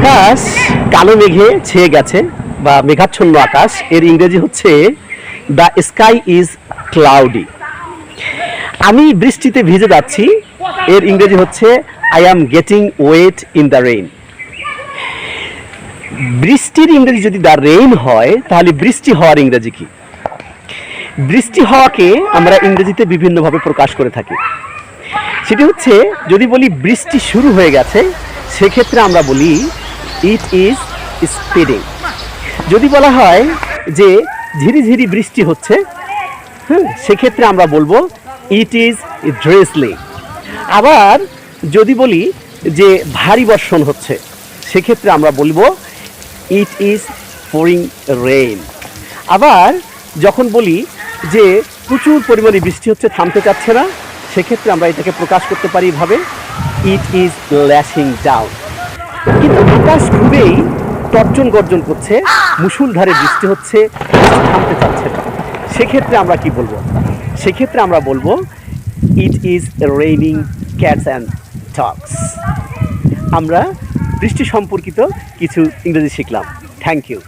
আকাশ কালো মেঘে ছেয়ে গেছে বা মেঘাচ্ছন্ন আকাশ, এর ইংরেজি হচ্ছে দ্য স্কাই ইজ ক্লাউডি। আমি বৃষ্টিতে ভিজে যাচ্ছি, এর ইংরেজি হচ্ছে I am getting wait in the rain. বৃষ্টির ইংরেজি যদি দ্য রেইন হয়, তাহলে বৃষ্টি হওয়ার ইংরেজি কি? বৃষ্টি হওয়াকে আমরা ইংরেজিতে বিভিন্নভাবে প্রকাশ করে থাকি। সেটি হচ্ছে, যদি বলি বৃষ্টি শুরু হয়ে গেছে, সেক্ষেত্রে আমরা বলি ইট ইজ স্পিডিং। যদি বলা হয় যে ঝিরি ঝিরি বৃষ্টি হচ্ছে, হ্যাঁ, সেক্ষেত্রে আমরা বলবো ইট ইজ ড্রেসলি। আবার যদি বলি যে ভারী বর্ষণ হচ্ছে, সেক্ষেত্রে আমরা বলবো ইট ইজ পোরিং রেইন। আবার যখন বলি যে প্রচুর পরিমাণে বৃষ্টি হচ্ছে, থামতে চাচ্ছে না, সেক্ষেত্রে আমরা এটাকে প্রকাশ করতে পারি ভাবে ইট ইজ ল্যাশিং ডাউন। কিন্তু আকাশ খুবই তর্জন গর্জন করছে, মুষলধারে বৃষ্টি হচ্ছে, বৃষ্টি থামতে চাচ্ছে না, সেক্ষেত্রে আমরা কি বলবো? সেক্ষেত্রে আমরা বলবো it is raining cats and dogs. আমরা বৃষ্টি সম্পর্কিত কিছু ইংরেজি শিখলাম। Thank you.